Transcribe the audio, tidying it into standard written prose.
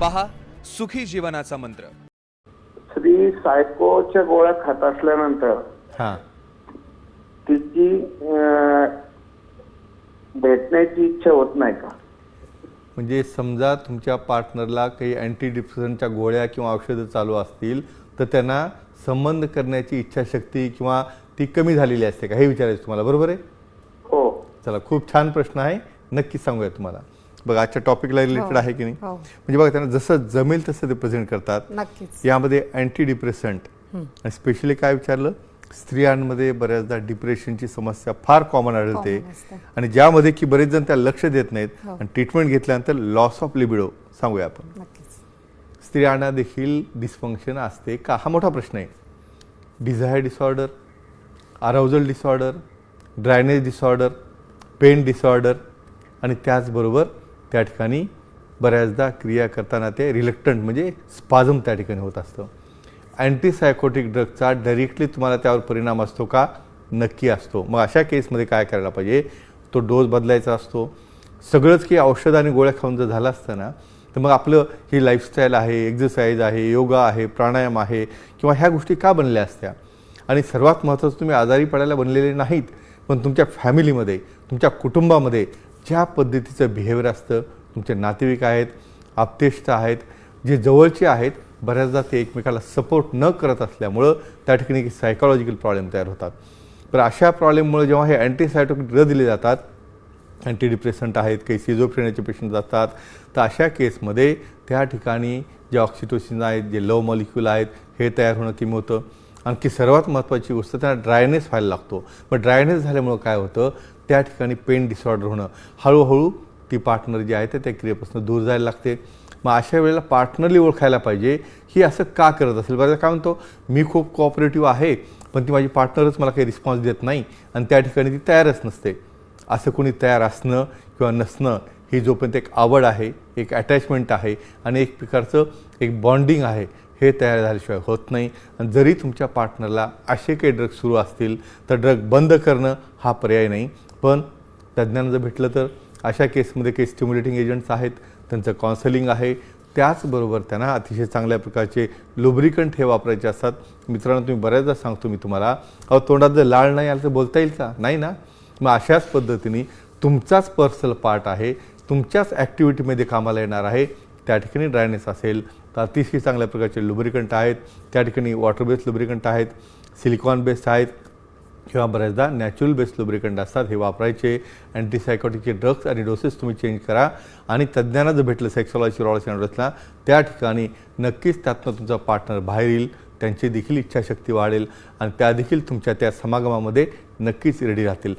पहा सुखी जीवनाचा मंत्र. स्त्री सायकोच्या गोळ्या खात असल्यानंतर हां तिची भेटण्याची इच्छा होत नाही का? म्हणजे समजा तुमच्या पार्टनरला काही अँटी डिप्रेशनच्या गोळ्या किंवा औषधं चालू असतील तर त्यांना संबंध करण्याची इच्छाशक्ती किंवा ती कमी झालेली असते का हे विचारायचं तुम्हाला, बरोबर आहे? हो. चला, खूप छान प्रश्न आहे, नक्की सांगूया तुम्हाला. बघा आजच्या टॉपिकला रिलेटेड आहे की नाही? म्हणजे बघा त्यांना जसं जमेल तसं ते प्रेझेंट करतात. नक्कीच. यामध्ये अँटी डिप्रेसंट आणि स्पेशली काय विचारलं, स्त्रियांमध्ये बऱ्याचदा डिप्रेशनची समस्या फार कॉमन आढळते आणि ज्यामध्ये की बरेच जण त्या लक्ष देत नाहीत आणि ट्रीटमेंट घेतल्यानंतर लॉस ऑफ लिबिडो सांगूया आपण. स्त्रियांना देखील डिस्फंक्शन असते का, हा मोठा प्रश्न आहे. Desire disorder, arousal disorder, drainage disorder, pain disorder आणि त्याचबरोबर त्या ठिकाणी बऱ्याचदा क्रिया करताना ते रिलक्टंट म्हणजे स्पाझम त्या ठिकाणी होत असतं. अँटीसायकोटिक ड्रगचा डायरेक्टली तुम्हाला त्यावर परिणाम असतो का? नक्की असतो. मग अशा केसमध्ये काय करायला पाहिजे, तो डोस बदलायचा असतो. सगळंच की औषध आणि गोळ्या खाऊन जर झालं असतं ना तर मग आपलं ही लाईफस्टाईल आहे, एक्झरसाईज आहे, योगा आहे, प्राणायाम आहे किंवा ह्या गोष्टी का बनल्या असत्या? आणि सर्वात महत्त्वाचं, तुम्ही आजारी पडायला बनलेले नाहीत, पण तुमच्या फॅमिलीमध्ये, तुमच्या कुटुंबामध्ये ज्या पद्धतीचं बिहेवियर असतं, तुमचे नातेवाईक आहेत, आप्तेष्ट आहेत, जे जवळचे आहेत, बऱ्याचदा ते एकमेकाला सपोर्ट न करत असल्यामुळं त्या ठिकाणी सायकोलॉजिकल प्रॉब्लेम तयार होतात. तर अशा प्रॉब्लेममुळे जेव्हा हे अँटीसायकोटिक ड्रग दिले जातात, अँटी डिप्रेसंट आहेत, काही सिझोफ्रेनियाचे पेशंट असतात, तर अशा केसमध्ये त्या ठिकाणी जे ऑक्सिटोसिन आहेत, जे लव मॉलिक्यूल आहेत, हे तयार होणं कमी होतं. आणखी सर्वात महत्त्वाची गोष्ट, त्यांना ड्रायनेस व्हायला लागतो. मग ड्रायनेस झाल्यामुळं काय होतं, त्या ठिकाणी पेन डिसऑर्डर होणं, हळूहळू ती पार्टनर जी आहे त्या क्रियेपासून दूर जायला लागते. मग अशा वेळेला पार्टनरली ओळखायला पाहिजे ही असं का करत असेल. बरं, काय म्हणतो, मी खूप कोऑपरेटिव्ह आहे पण ती माझी पार्टनरच मला काही रिस्पॉन्स देत नाही आणि त्या ठिकाणी ती तयारच नसते. असं कोणी तयार असणं किंवा नसणं ही जोपर्यंत एक आवड आहे, एक अटॅचमेंट आहे आणि एक प्रकारचं एक बॉन्डिंग आहे, हे तयार झाल्याशिवाय होत नाही. आणि जरी तुमच्या पार्टनरला असे काही ड्रग सुरू असतील तर ड्रग बंद करणं हा पर्याय नाही. पण तज्ज्ञांना जर भेटलं तर अशा केसमध्ये काही स्टिम्युलेटिंग एजंट्स आहेत, त्यांचं काउन्सिलिंग आहे. त्याचबरोबर त्यांना अतिशय चांगल्या प्रकारचे लुब्रिकंट हे वापरायचे असतात. मित्रांनो, तुम्ही बऱ्याचदा सांगतो मी तुम्हाला, अहो तोंडात जर लाळ नाही आलं तर बोलता येईल का? नाही ना. मग अशाच पद्धतीने तुमचाच पर्सनल पार्ट आहे, तुमच्याच ॲक्टिव्हिटीमध्ये कामाला येणार आहे, त्या ठिकाणी ड्रायनेस असेल तर अतिशय चांगल्या प्रकारचे लुब्रिकंट आहेत. त्या ठिकाणी वॉटर बेस्ड लुब्रिकंट आहेत, सिलिकॉन बेस्ड आहेत किंवा बऱ्याचदा नॅचरल बेस्ड लुब्रिकंट असतात, हे वापरायचे. अँटीसायकोटिकचे ड्रग्स आणि डोसेस तुम्ही चेंज करा आणि तज्ज्ञांना जर भेटलं सेक्सॉलॉजी रॉलॉजीला, त्या ठिकाणी नक्कीच त्यातनं तुमचा पार्टनर बाहेर येईल, त्यांची देखील इच्छाशक्ती वाढेल आणि त्या देखील तुमच्या त्या समागमामध्ये नक्कीच रेडी राहतील.